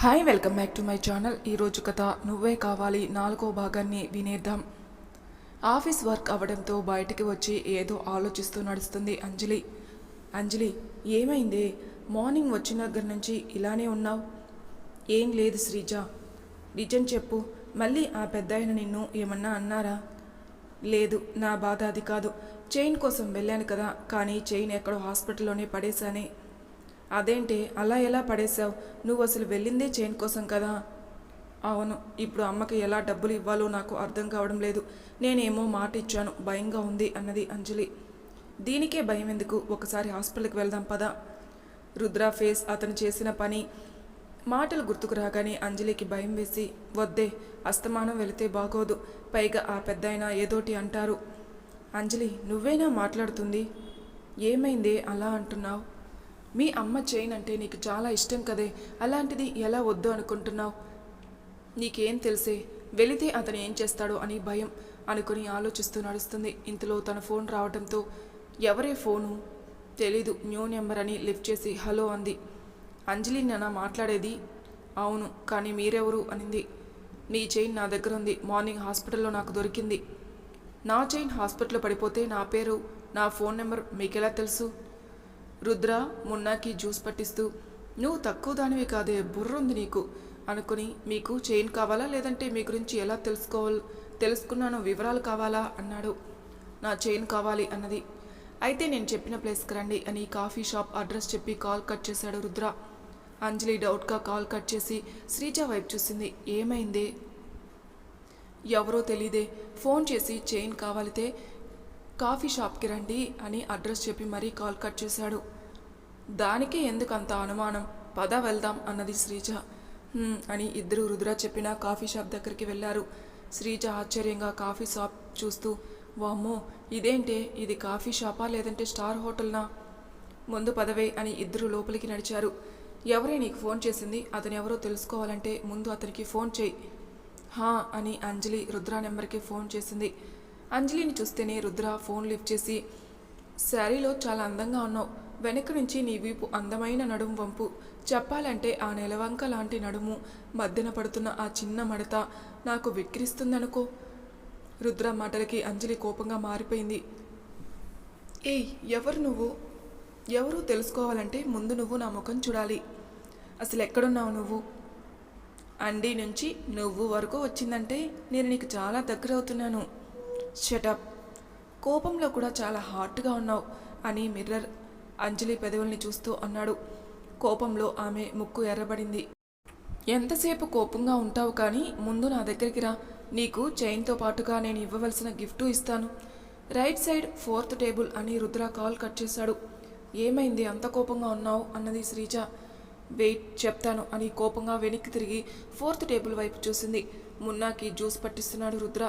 Hi welcome back to my channel. ఈరోజు కథ నువ్వే కావాలి 4వ భాగాన్ని వినేద్దాం. ఆఫీస్ వర్క్ అవ్వడంతో బయటికి వచ్చి ఏదో ఆలోచిస్తూ నడుస్తుంది అంజలి. అంజలి, ఏమైంది? మార్నింగ్ వచ్చిన దగ్గర నుంచి ఇలానే ఉన్నావు. ఏం లేదు శ్రీజ, నిజం చెప్పు. మళ్ళీ ఆ పెద్దాయన నిన్ను ఏమన్నా అన్నారా? లేదు, నా బాధ అది కాదు. చైన్ కోసం వెళ్ళాను కదా, కానీ చైన్ ఎక్కడో హాస్పిటల్లోనే పడేశానే. అదేంటి అలా ఎలా పడేశావు? నువ్వు అసలు వెళ్ళిందే చైన్ కోసం కదా. అవును, ఇప్పుడు అమ్మకి ఎలా డబ్బులు ఇవ్వాలో నాకు అర్థం కావడం లేదు. నేనేమో మాట ఇచ్చాను, భయంగా ఉంది అన్నది అంజలి. దీనికే భయం ఎందుకు? ఒకసారి హాస్పిటల్కి వెళ్దాం పదా. రుద్ర ఫేస్, అతను చేసిన పని మాటలు గుర్తుకు రాగానే అంజలికి భయం వేసి, వద్దే, అస్తమానం వెళితే బాగోదు. పైగా ఆ పెద్దాయన ఏదోటి అంటారు. అంజలి, నువ్వేనా మాట్లాడుతుంది? ఏమైందే అలా అంటున్నావు? మీ అమ్మ చైన్ అంటే నీకు చాలా ఇష్టం కదే, అలాంటిది ఎలా వద్దు అనుకుంటున్నావు? నీకేం తెలిసే, వెళితే అతను ఏం చేస్తాడో అని భయం అనుకుని ఆలోచిస్తూ నడుస్తుంది. ఇంతలో తన ఫోన్ రావడంతో, ఎవరే ఫోను? తెలీదు, న్యూ నెంబర్ అని లిఫ్ట్ చేసి హలో అంది. అంజలి నాన్న మాట్లాడేది? అవును, కానీ మీరెవరు అనింది. నీ చైన్ నా దగ్గర ఉంది, మార్నింగ్ హాస్పిటల్లో నాకు దొరికింది. నా చైన్ హాస్పిటల్లో పడిపోతే నా పేరు, నా ఫోన్ నెంబర్ మీకెలా తెలుసు? రుద్ర మున్నాకి జ్యూస్ పట్టిస్తూ, నువ్వు తక్కువ దానివి కాదే, బుర్రుంది నీకు అనుకుని, మీకు చైన్ కావాలా లేదంటే మీ గురించి ఎలా తెలుసుకున్నానో వివరాలు కావాలా అన్నాడు. నా చైన్ కావాలి అన్నది. అయితే నేను చెప్పిన ప్లేస్కి రండి అని కాఫీ షాప్ అడ్రస్ చెప్పి కాల్ కట్ చేశాడు రుద్ర. అంజలి డౌట్గా కాల్ కట్ చేసి శ్రీజ వైపు చూసింది. ఏమైందే? ఎవరో తెలీదే, ఫోన్ చేసి చైన్ కావాలితే కాఫీ షాప్కి రండి అని అడ్రస్ చెప్పి మరీ కాల్ కట్ చేశాడు. దానికే ఎందుకు అంత అనుమానం? పద వెళ్దాం అన్నది శ్రీజ. అని ఇద్దరు రుద్ర చెప్పిన కాఫీ షాప్ దగ్గరికి వెళ్ళారు. శ్రీజ ఆశ్చర్యంగా కాఫీ షాప్ చూస్తూ, వామ్మో, ఇదేంటే, ఇది కాఫీ షాపా లేదంటే స్టార్ హోటల్నా? ముందు పదవే అని ఇద్దరు లోపలికి నడిచారు. ఎవరే నీకు ఫోన్ చేసింది? అతను ఎవరో తెలుసుకోవాలంటే ముందు అతనికి ఫోన్ చేయి. హా అని అంజలి రుద్ర నెంబర్కి ఫోన్ చేసింది. అంజలిని చూస్తేనే రుద్ర ఫోన్ లిఫ్ట్ చేసి, శారీలో చాలా అందంగా ఉన్నావు. వెనక నుంచి నీ వీపు అందమైన నడుము వంపు. చెప్పాలంటే ఆ నెలవంక లాంటి నడుము, మధ్యన పడుతున్న ఆ చిన్న మడత నాకు విక్రిస్తుందనుకో. రుద్ర మాటలకి అంజలి కోపంగా మారిపోయింది. ఏయ్, ఎవరు నువ్వు? ఎవరు తెలుసుకోవాలంటే ముందు నువ్వు నా ముఖం చూడాలి. అసలు ఎక్కడున్నావు నువ్వు? అండి నుంచి నువ్వు వరకు వచ్చిందంటే నేను నీకు చాలా దగ్గర అవుతున్నాను. షటప్. కోపంలో కూడా చాలా హాట్గా ఉన్నావు అని మిర్రర్ అంజలి పెదవుల్ని చూస్తూ అన్నాడు. కోపంలో ఆమె ముక్కు ఎర్రబడింది. ఎంతసేపు కోపంగా ఉంటావు, కానీ ముందు నా దగ్గరికి రా. నీకు చైన్తో పాటుగా నేను ఇవ్వవలసిన గిఫ్టు ఇస్తాను. రైట్ సైడ్ 4th టేబుల్ అని రుద్ర కాల్ కట్ చేశాడు. ఏమైంది అంత కోపంగా ఉన్నావు అన్నది శ్రీజ. వెయిట్, చెప్తాను అని కోపంగా వెనక్కి తిరిగి 4th టేబుల్ వైపు చూసింది. మున్నాకి జ్యూస్ పట్టిస్తున్నాడు రుద్ర.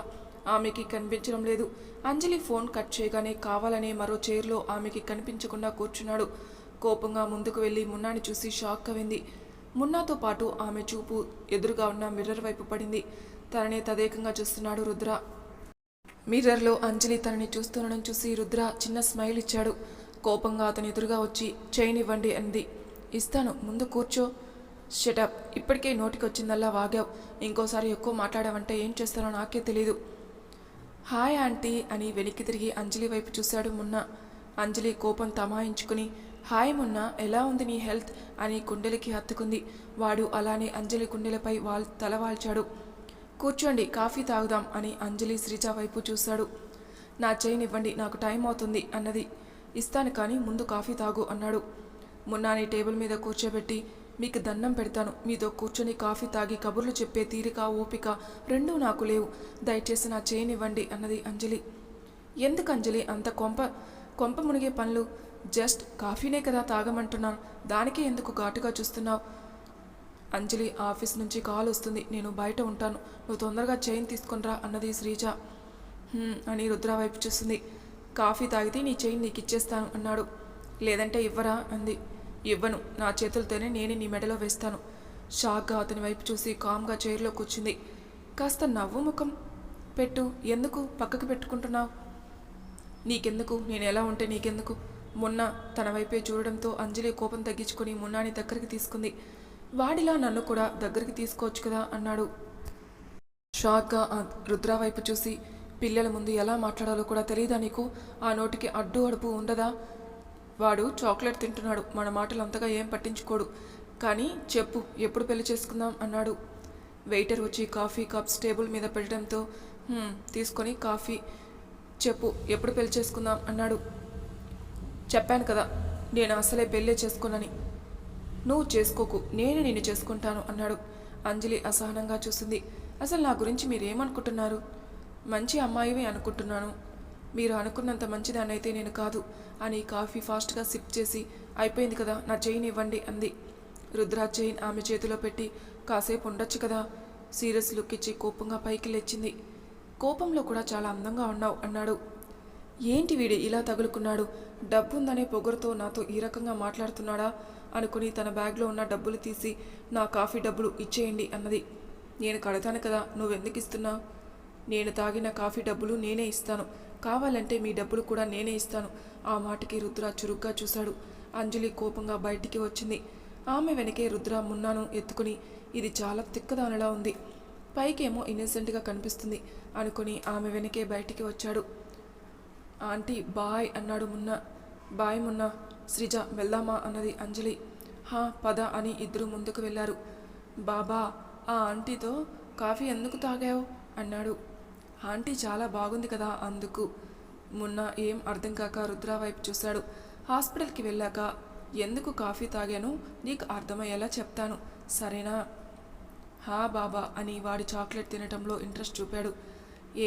ఆమెకి కనిపించడం లేదు. అంజలి ఫోన్ కట్ చేయగానే కావాలనే మరో చైర్లో ఆమెకి కనిపించకుండా కూర్చున్నాడు. కోపంగా ముందుకు వెళ్ళి మున్నాని చూసి షాక్ అయింది. మున్నాతో పాటు ఆమె చూపు ఎదురుగా ఉన్న మిర్రర్ వైపు పడింది. తననే తదేకంగా చూస్తున్నాడు రుద్ర. మిర్రర్లో అంజలి తనని చూస్తుండడం చూసి రుద్ర చిన్న స్మైల్ ఇచ్చాడు. కోపంగా అతని ఎదురుగా వచ్చి చైన్ ఇవ్వండి అంది. ఇస్తాను, ముందు కూర్చో. షటప్, ఇప్పటికే నోటికొచ్చిందల్లా వాగావు. ఇంకోసారి ఎక్కువ మాట్లాడావంటే ఏం చేస్తానో నాకే తెలీదు. హాయ్ ఆంటీ అని వెనక్కి తిరిగి అంజలి వైపు చూశాడు మున్నా. అంజలి కోపం తమాయించుకుని, హాయ్ మున్నా, ఎలా ఉంది నీ హెల్త్ అని కుండెలకి హత్తుకుంది. వాడు అలానే అంజలి కుండెలపై తలవాల్చాడు. కూర్చోండి, కాఫీ తాగుదాం అని అంజలి శ్రీజ వైపు చూశాడు. నా చైన్ ఇవ్వండి, నాకు టైం అవుతుంది అన్నది. ఇస్తాను, కానీ ముందు కాఫీ తాగు అన్నాడు. మున్నాని టేబుల్ మీద కూర్చోబెట్టి, మీకు దండం పెడతాను, మీతో కూర్చొని కాఫీ తాగి కబుర్లు చెప్పే తీరిక ఓపిక రెండూ నాకు లేవు. దయచేసి నా చైన్ ఇవ్వండి అన్నది అంజలి. ఎందుకు అంజలి అంత కొంప మునిగే పనులు? జస్ట్ కాఫీనే కదా తాగమంటున్నాను, దానికే ఎందుకు ఘాటుగా చూస్తున్నావు? అంజలి, ఆఫీస్ నుంచి కాల్ వస్తుంది, నేను బయట ఉంటాను, నువ్వు తొందరగా చైన్ తీసుకొనిరా అన్నది శ్రీజ. అని రుద్ర వైపు చూస్తుంది. కాఫీ తాగితే నీ చైన్ నీకు ఇచ్చేస్తాను అన్నాడు. లేదంటే ఇవ్వరా అంది. ఇవ్వను, నా చేతులతోనే నేనే నీ మెడలో వేస్తాను. షాక్గా అతని వైపు చూసి కామ్గా చైర్లో కూర్చుంది. కాస్త నవ్వు ముఖం పెట్టు. ఎందుకు పక్కకు పెట్టుకుంటున్నావు? నీకెందుకు, నేను ఎలా ఉంటే నీకెందుకు? మొన్న తన వైపే చూడడంతో అంజలి కోపం తగ్గించుకొని మున్నాని దగ్గరికి తీసుకుంది. వాడిలా నన్ను కూడా దగ్గరికి తీసుకోవచ్చు కదా అన్నాడు. షాక్గా రుద్ర వైపు చూసి, పిల్లల ముందు ఎలా మాట్లాడాలో కూడా తెలియదా నీకు? ఆ నోటికి అడ్డు అడుపు ఉండదా? వాడు చాక్లెట్ తింటున్నాడు, మన మాటలు అంతగా ఏం పట్టించుకోడు. కానీ చెప్పు, ఎప్పుడు పెళ్లి చేసుకుందాం అన్నాడు. వెయిటర్ వచ్చి కాఫీ కప్స్ టేబుల్ మీద పెట్టడంతో తీసుకొని కాఫీ చెప్పు, ఎప్పుడు పెళ్లి చేసుకుందాం అన్నాడు. చెప్పాను కదా, నేను అసలే పెళ్ళే చేసుకోనని. నువ్వు చేసుకోకు, నేనే నిన్ను చేసుకుంటాను అన్నాడు. అంజలి అసహనంగా చూసింది. అసలు నా గురించి మీరేమనుకుంటున్నారు? మంచి అమ్మాయివి అనుకుంటున్నాను. మీరు అనుకున్నంత మంచిదాన్నైతే నేను కాదు అని కాఫీ ఫాస్ట్గా సిప్ చేసి, అయిపోయింది కదా, నా చైన్ ఇవ్వండి అంది. రుద్ర చైన్ ఆమె చేతిలో పెట్టి, కాసేపు ఉండొచ్చు కదా, సీరియస్ లుక్ ఇచ్చి కోపంగా పైకి లేచింది. కోపంలో కూడా చాలా అందంగా ఉన్నావు అన్నాడు. ఏంటి వీడి ఇలా తగులుకున్నాడు? డబ్బుందనే పొగరుతో నాతో ఈ రకంగా మాట్లాడుతున్నాడా అనుకుని తన బ్యాగ్లో ఉన్న డబ్బులు తీసి, నా కాఫీ డబ్బులు ఇచ్చేయండి అన్నది. నేను కడతాను కదా, నువ్వెందుకు ఇస్తున్నావు? నేను తాగిన కాఫీ డబ్బులు నేనే ఇస్తాను, కావాలంటే మీ డబ్బులు కూడా నేనే ఇస్తాను. ఆ మాటకి రుద్ర చురుగ్గా చూశాడు. అంజలి కోపంగా బయటికి వచ్చింది. ఆమె వెనకే రుద్ర మున్నాను ఎత్తుకుని, ఇది చాలా తిక్కదానిలా ఉంది, పైకేమో ఇన్నసెంట్గా కనిపిస్తుంది అనుకుని ఆమె వెనకే బయటికి వచ్చాడు. ఆంటీ బాయ్ అన్నాడు మున్నా. బాయ్ మున్నా. శ్రీజ వెళ్దామా అన్నది అంజలి. హా పద అని ఇద్దరు ముందుకు వెళ్ళారు. బాబా, ఆ ఆంటీతో కాఫీ ఎందుకు తాగావు అన్నాడు. ఆంటీ చాలా బాగుంది కదా అందుకు. మున్నా ఏం అర్థం కాక రుద్ర వైపు చూశాడు. హాస్పిటల్కి వెళ్ళాక ఎందుకు కాఫీ తాగాను నీకు అర్థమయ్యేలా చెప్తాను, సరేనా? హా బాబా అని వాడి చాక్లెట్ తినటంలో ఇంట్రెస్ట్ చూపాడు.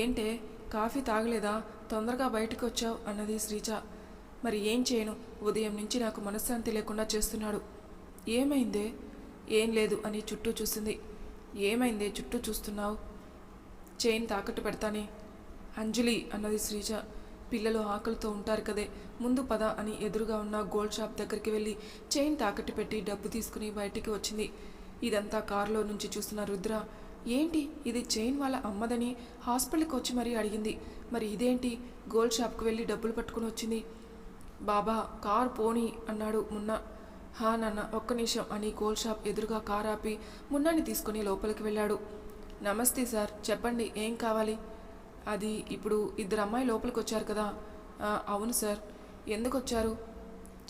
ఏంటే కాఫీ తాగలేదా, తొందరగా బయటకు వచ్చావు అన్నది శ్రీజ. మరి ఏం చేయను, ఉదయం నుంచి నాకు మనశ్శాంతి లేకుండా చేస్తున్నాడు. ఏమైందే? ఏం లేదు అని చుట్టూ చూసింది. ఏమైందే చుట్టూ చూస్తున్నావు? చైన్ తాకట్టు పెడతానే. అంజలి అన్నది శ్రీజ. పిల్లలు ఆకలితో ఉంటారు కదే, ముందు పద అని ఎదురుగా ఉన్న గోల్డ్ షాప్ దగ్గరికి వెళ్ళి చైన్ తాకట్టు పెట్టి డబ్బు తీసుకుని బయటికి వచ్చింది. ఇదంతా కారులో నుంచి చూస్తున్న రుద్ర, ఏంటి ఇది చైన్ వాళ్ళ అమ్మదని హాస్పిటల్కి వచ్చి మరీ అడిగింది, మరి ఇదేంటి గోల్డ్ షాప్కి వెళ్ళి డబ్బులు పట్టుకుని వచ్చింది? బాబా కారు పోనీ అన్నాడు మున్నా. హా నాన్న ఒక్క నిమిషం అని గోల్డ్ షాప్ ఎదురుగా కారు ఆపి మున్నాని తీసుకుని లోపలికి వెళ్ళాడు. నమస్తే సార్, చెప్పండి ఏం కావాలి? అది ఇప్పుడు ఇద్దరు అమ్మాయి లోపలికి వచ్చారు కదా. అవును సార్. ఎందుకు వచ్చారు?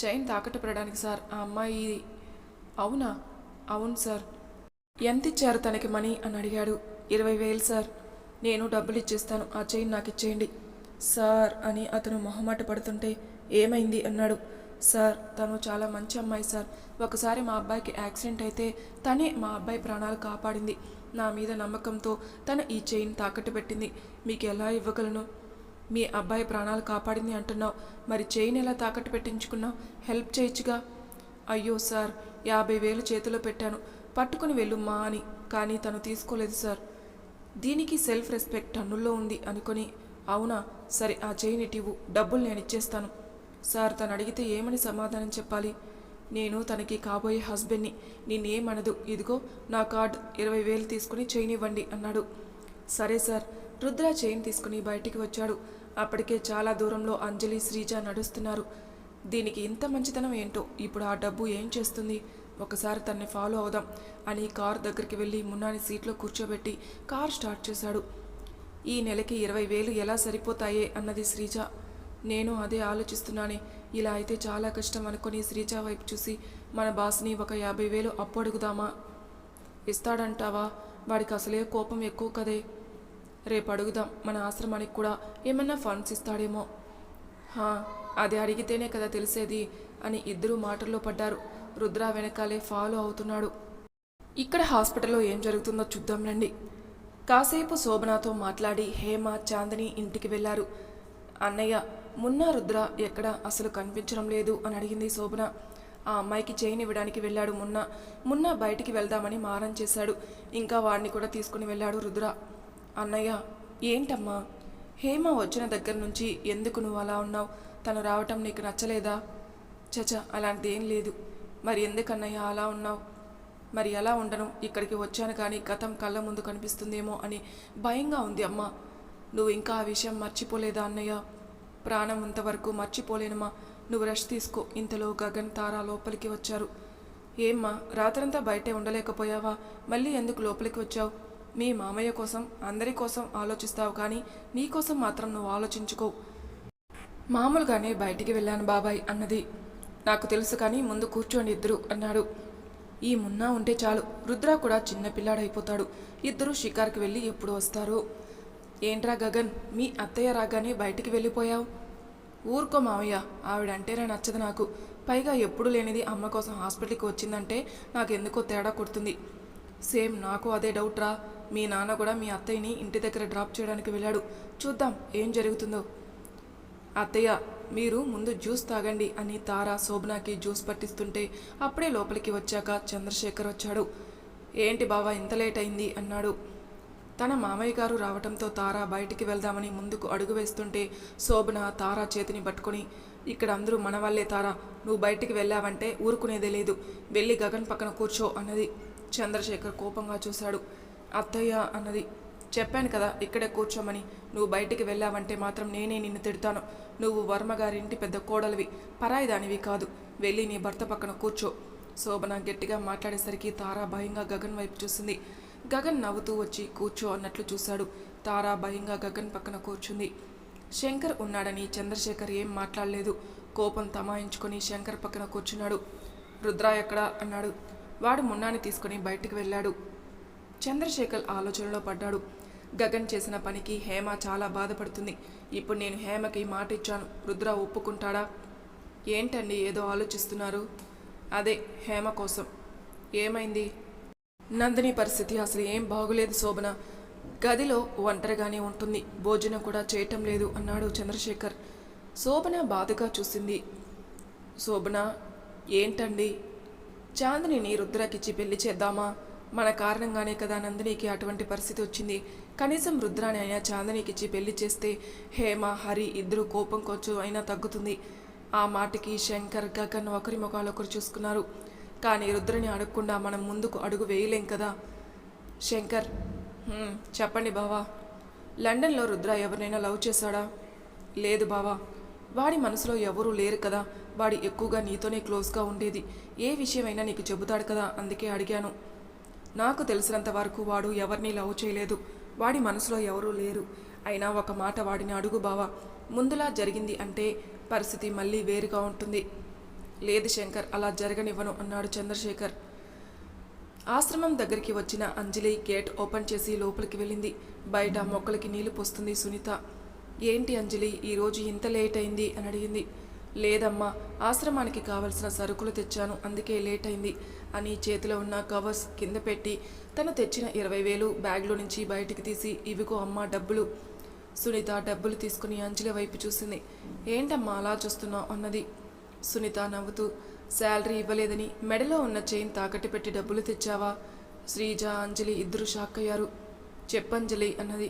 చైన్ తాకట్టు పెట్టడానికి సార్. ఆ అమ్మాయి. అవునా? అవును సార్. ఎంత ఇచ్చారు తనకి మనీ అని అడిగాడు. 20,000 సార్. నేను డబ్బులు ఇచ్చేస్తాను, ఆ చైన్ నాకు ఇచ్చేయండి సార్ అని అతను మొహమాట పడుతుంటే, ఏమైంది అన్నాడు. సార్ తను చాలా మంచి అమ్మాయి సార్. ఒకసారి మా అబ్బాయికి యాక్సిడెంట్ అయితే తనే మా అబ్బాయి ప్రాణాలు కాపాడింది. నా మీద నమ్మకంతో తను ఈ చైన్ తాకట్టు పెట్టింది. మీకు ఎలా ఇవ్వగలను? మీ అబ్బాయి ప్రాణాలు కాపాడింది అంటున్నావు, మరి చైన్ ఎలా తాకట్టు పెట్టించుకున్నావు? హెల్ప్ చేయొచ్చుగా. అయ్యో సార్, 50,000 చేతిలో పెట్టాను, పట్టుకుని వెళ్ళుమ్మా అని, కానీ తను తీసుకోలేదు సార్. దీనికి సెల్ఫ్ రెస్పెక్ట్ టన్నుల్లో ఉంది అనుకొని. అవునా, సరే ఆ చైన్ ఇటివ్వు, డబ్బులు నేను ఇచ్చేస్తాను. సార్ తను అడిగితే ఏమని సమాధానం చెప్పాలి? నేను తనకి కాబోయే హస్బెండ్ని, నేనేమనదు. ఇదిగో నా కార్డ్, 20,000 తీసుకుని చైన్ ఇవ్వండి అన్నాడు. సరే సార్. రుద్ర చైన్ తీసుకుని బయటికి వచ్చాడు. అప్పటికే చాలా దూరంలో అంజలి శ్రీజ నడుస్తున్నారు. దీనికి ఇంత మంచితనం ఏంటో, ఇప్పుడు ఆ డబ్బు ఏం చేస్తుంది? ఒకసారి తన్ని ఫాలో అవుదాం అని కార్ దగ్గరికి వెళ్ళి మున్నాని సీట్లో కూర్చోబెట్టి కార్ స్టార్ట్ చేశాడు. ఈ నెలకి 20,000 ఎలా సరిపోతాయే అన్నది శ్రీజ. నేను అదే ఆలోచిస్తున్నానే, ఇలా అయితే చాలా కష్టం అనుకుని శ్రీజ వైపు చూసి, మన బాస్ని ఒక 50,000 అప్పు అడుగుదామా? ఇస్తాడంటావా? వాడికి అసలే కోపం ఎక్కువ కదే. రేపు అడుగుదాం, మన ఆశ్రమానికి కూడా ఏమన్నా ఫండ్స్ ఇస్తాడేమో. అది అడిగితేనే కదా తెలిసేది అని ఇద్దరూ మాటల్లో పడ్డారు. రుద్ర వెనకాలే ఫాలో అవుతున్నాడు. ఇక్కడ హాస్పిటల్లో ఏం జరుగుతుందో చూద్దాం రండి. కాసేపు శోభనాతో మాట్లాడి హేమ చాందిని ఇంటికి వెళ్లారు. అన్నయ్య, మున్నా రుద్ర ఎక్కడ అసలు కనిపించడం లేదు అని అడిగింది శోభన. ఆ అమ్మాయికి చైన్ ఇవ్వడానికి వెళ్ళాడు మున్నా బయటికి వెళ్దామని మారం చేశాడు. ఇంకా వాడిని కూడా తీసుకుని వెళ్ళాడు రుద్ర. అన్నయ్య, ఏంటమ్మా? హేమ వచ్చిన దగ్గర నుంచి ఎందుకు నువ్వు అలా ఉన్నావు? తను రావటం నీకు నచ్చలేదా? చచ, అలాంటిదేం లేదు. మరి ఎందుకన్నయ్య అలా ఉన్నావు? మరి ఎలా ఉండను, ఇక్కడికి వచ్చాను కానీ గతం కళ్ళ ముందు కనిపిస్తుందేమో అని భయంగా ఉంది అమ్మా. నువ్వు ఇంకా ఆ విషయం మర్చిపోలేదా అన్నయ్య? ప్రాణం అంతవరకు మర్చిపోలేనమ్మా. నువ్వు రెస్ట్ తీసుకో. ఇంతలో గగన్ తార లోపలికి వచ్చారు. ఏమ్మా రాత్రంతా బయటే ఉండలేకపోయావా? మళ్ళీ ఎందుకు లోపలికి వచ్చావు? మీ మామయ్య కోసం అందరి కోసం ఆలోచిస్తావు కానీ నీ కోసం మాత్రం నువ్వు ఆలోచించుకో. మామూలుగానే బయటికి వెళ్ళాను బాబాయ్ అన్నది. నాకు తెలుసు కానీ ముందు కూర్చోండి ఇద్దరు అన్నాడు. ఈ మున్నా ఉంటే చాలు, రుద్ర కూడా చిన్న పిల్లాడైపోతాడు. ఇద్దరూ షికార్కి వెళ్ళి ఎప్పుడు వస్తారు? ఏంట్రా గగన్, మీ అత్తయ్య రాగానే బయటికి వెళ్ళిపోయావు? ఊరుకో మావయ్య, ఆవిడంటేనే నచ్చదు నాకు. పైగా ఎప్పుడు లేనిది అమ్మ కోసం హాస్పిటల్కి వచ్చిందంటే నాకెందుకో తేడా కొడుతుంది. సేమ్ నాకు అదే డౌట్ రా. మీ నాన్న కూడా మీ అత్తయ్యని ఇంటి దగ్గర డ్రాప్ చేయడానికి వెళ్ళాడు. చూద్దాం ఏం జరుగుతుందో. అత్తయ్య మీరు ముందు జ్యూస్ తాగండి అని తార శోభనాకి జ్యూస్ పట్టిస్తుంటే అప్పుడే లోపలికి వచ్చాక చంద్రశేఖర్ వచ్చాడు. ఏంటి బావా ఇంత లేట్ అయింది అన్నాడు. తన మామయ్య గారు రావటంతో తార బయటికి వెళ్దామని ముందుకు అడుగు వేస్తుంటే శోభన తార చేతిని పట్టుకొని, ఇక్కడ అందరూ మన వల్లే తార, నువ్వు బయటికి వెళ్ళావంటే ఊరుకునేదే లేదు, వెళ్ళి గగన్ పక్కన కూర్చో అన్నది. చంద్రశేఖర్ కోపంగా చూశాడు. అత్తయ్య అన్నది. చెప్పాను కదా ఇక్కడే కూర్చోమని. నువ్వు బయటికి వెళ్ళావంటే మాత్రం నేనే నిన్ను తిడతాను. నువ్వు వర్మగారింటి పెద్ద కోడలివి, పరాయి దానివి కాదు. వెళ్ళి నీ భర్త పక్కన కూర్చో. శోభన గట్టిగా మాట్లాడేసరికి తార భయంగా గగన్ వైపు చూసింది. గగన్ నవ్వుతూ వచ్చి కూర్చో అన్నట్లు చూశాడు. తార భయంగా గగన్ పక్కన కూర్చుంది. శంకర్ ఉన్నాడని చంద్రశేఖర్ ఏం మాట్లాడలేదు. కోపం తమాయించుకొని శంకర్ పక్కన కూర్చున్నాడు. రుద్ర ఎక్కడా అన్నాడు. వాడు మున్నాని తీసుకుని బయటికి వెళ్ళాడు. చంద్రశేఖర్ ఆలోచనలో పడ్డాడు. గగన్ చేసిన పనికి హేమ చాలా బాధపడుతుంది. ఇప్పుడు నేను హేమకి మాట ఇచ్చాను, రుద్ర ఒప్పుకుంటాడా? ఏంటండి ఏదో ఆలోచిస్తున్నారు? అదే హేమ కోసం. ఏమైంది? నందిని పరిస్థితి అసలు ఏం బాగులేదు శోభన. గదిలో ఒంటరిగానే ఉంటుంది, భోజనం కూడా చేయటం లేదు అన్నాడు చంద్రశేఖర్. శోభన బాధగా చూసింది. శోభన ఏంటండి? చాందినిని రుద్రకిచ్చి పెళ్లి చేద్దామా? మన కారణంగానే కదా నందినికి అటువంటి పరిస్థితి వచ్చింది. కనీసం రుద్రాని అయినా చాందినికిచ్చి పెళ్లి చేస్తే హేమ హరి ఇద్దరు కోపం కొంచెం అయినా తగ్గుతుంది. ఆ మాటకి శంకర్ గగన్ ఒకరి ముఖాలొకరు చూసుకున్నారు. కానీ రుద్రని అడగకుండా మనం ముందుకు అడుగు వేయలేం కదా. శంకర్ చెప్పండి బావా. లండన్లో రుద్ర ఎవరినైనా లవ్ చేశాడా? లేదు బావా. వాడి మనసులో ఎవరూ లేరు కదా. వాడి ఎక్కువగా నీతోనే క్లోజ్గా ఉండేది. ఏ విషయమైనా నీకు చెబుతాడు కదా, అందుకే అడిగాను. నాకు తెలిసినంత వరకు వాడు ఎవరిని లవ్ చేయలేదు. వాడి మనసులో ఎవరూ లేరు. అయినా ఒక మాట వాడిని అడుగు బావా. ముందులా జరిగింది అంటే పరిస్థితి మళ్ళీ వేరుగా ఉంటుంది. లేదు శంకర్, అలా జరగనివ్వను అన్నాడు చంద్రశేఖర్. ఆశ్రమం దగ్గరికి వచ్చిన అంజలి గేట్ ఓపెన్ చేసి లోపలికి వెళ్ళింది. బయట మొక్కలకి నీళ్లు పోస్తుంది సునీత. ఏంటి అంజలి ఈరోజు ఇంత లేట్ అయింది అని అడిగింది. లేదమ్మా, ఆశ్రమానికి కావలసిన సరుకులు తెచ్చాను, అందుకే లేట్ అయింది అని చేతిలో ఉన్న కవర్స్ కింద పెట్టి తను తెచ్చిన 20,000 బ్యాగ్లో నుంచి బయటికి తీసి, ఇవిగో అమ్మా డబ్బులు. సునీత డబ్బులు తీసుకుని అంజలి వైపు చూసింది. ఏంటమ్మా అలా చూస్తున్నావు అన్నది. సునీత నవ్వుతూ, శాలరీ ఇవ్వలేదని మెడలో ఉన్న చైన్ తాకట్టు పెట్టి డబ్బులు తెచ్చావా? శ్రీజ అంజలి ఇద్దరు షాక్ అయ్యారు. చెప్పంజలి అన్నది.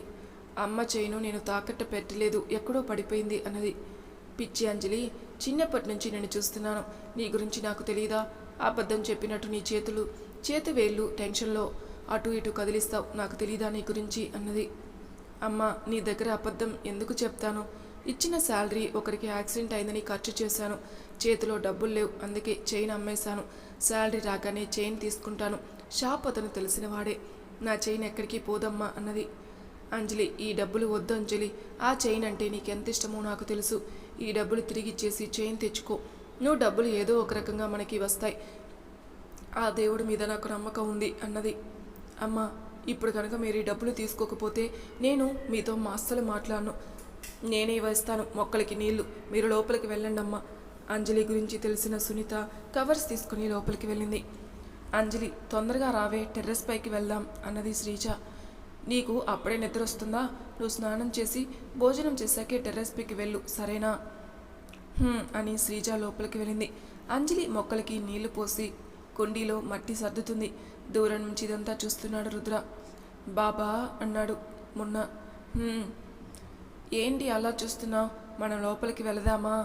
అమ్మ చైను నేను తాకట్టు పెట్టలేదు, ఎక్కడో పడిపోయింది అన్నది. పిచ్చి అంజలి, చిన్నప్పటి నుంచి నేను చూస్తున్నాను. నీ గురించి నాకు తెలీదా? అబద్ధం చెప్పినట్టు నీ చేతి వేళ్ళు టెన్షన్లో అటు ఇటు కదిలిస్తావు, నాకు తెలీదా నీ గురించి అన్నది. అమ్మ నీ దగ్గర అబద్ధం ఎందుకు చెప్తాను? ఇచ్చిన శాలరీ ఒకరికి యాక్సిడెంట్ అయిందని ఖర్చు చేశాను. చేతిలో డబ్బులు లేవు, అందుకే చైన్ అమ్మేశాను. శాలరీ రాగానే చైన్ తీసుకుంటాను. షాప్ అతను తెలిసిన వాడే. నా చైన్ ఎక్కడికి పోదమ్మా అన్నది. అంజలి, ఈ డబ్బులు వద్దు అంజలి. ఆ చైన్ అంటే నీకెంత ఇష్టమో నాకు తెలుసు. ఈ డబ్బులు తిరిగిచ్చేసి చైన్ తెచ్చుకో. నువ్వు డబ్బులు ఏదో ఒక రకంగా మనకి వస్తాయి. ఆ దేవుడి మీద నాకు నమ్మకం ఉంది అన్నది. అమ్మ ఇప్పుడు కనుక మీరు ఈ డబ్బులు తీసుకోకపోతే నేను మీతో అస్సలు మాట్లాడను. నేనే వేస్తాను మొక్కలకి నీళ్లు, మీరు లోపలికి వెళ్ళండి అమ్మ. అంజలి గురించి తెలిసిన సునీత కవర్స్ తీసుకుని లోపలికి వెళ్ళింది. అంజలి తొందరగా రావే, టెర్రస్ పైకి వెళ్దాం అన్నది శ్రీజ. నీకు అప్పుడే నిద్ర వస్తుందా? నువ్వు స్నానం చేసి భోజనం చేశాకే టెర్రస్ పైకి వెళ్ళు, సరేనా? అని శ్రీజ లోపలికి వెళ్ళింది. అంజలి మొక్కలకి నీళ్లు పోసి కుండీలో మట్టి సర్దుతుంది. దూరం నుంచి ఇదంతా చూస్తున్నాడు రుద్ర. బాబా అన్నాడు మొన్న. ఏంటి అలా చూస్తున్నావు? మనం లోపలికి వెళదామా?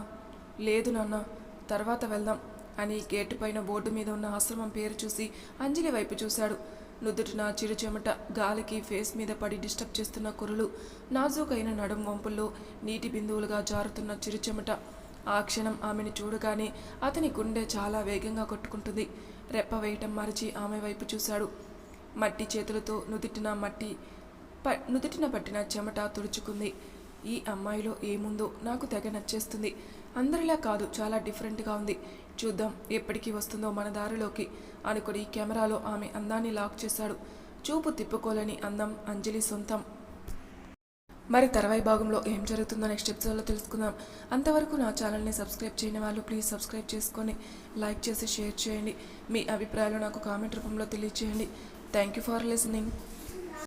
లేదు నాన్న, తర్వాత వెళ్దాం అని గేటు పైన బోర్డు మీద ఉన్న ఆశ్రమం పేరు చూసి అంజలి వైపు చూశాడు. నుదుటిన చిరు చెమట గాలికి ఫేస్ మీద పడి డిస్టర్బ్ చేస్తున్న కురులు, నాజూకైన నడుం వంపుల్లో నీటి బిందువులుగా జారుతున్న చిరు చెమట. ఆ క్షణం ఆమెను చూడగానే అతని గుండె చాలా వేగంగా కొట్టుకుంటుంది. రెప్ప వేయటం మరిచి ఆమె వైపు చూశాడు. మట్టి చేతులతో నుదిటిన పట్టిన చెమట తుడుచుకుంది. ఈ అమ్మాయిలో ఏముందో నాకు తెగ నచ్చేస్తుంది. అందరిలా కాదు, చాలా డిఫరెంట్గా ఉంది. చూద్దాం ఎప్పటికీ వస్తుందో మన దారిలోకి అనుకుని కెమెరాలో ఆమె అందాన్ని లాక్ చేశాడు. చూపు తిప్పుకోలేని అందం అంజలి సొంతం. మరి తర్వాయి భాగంలో ఏం జరుగుతుందో నెక్స్ట్ ఎపిసోడ్లో తెలుసుకుందాం. అంతవరకు నా ఛానల్ని సబ్స్క్రైబ్ చేయని వాళ్ళు ప్లీజ్ సబ్స్క్రైబ్ చేసుకొని లైక్ చేసి షేర్ చేయండి. మీ అభిప్రాయాలు నాకు కామెంట్ రూపంలో తెలియజేయండి. Thank you for listening.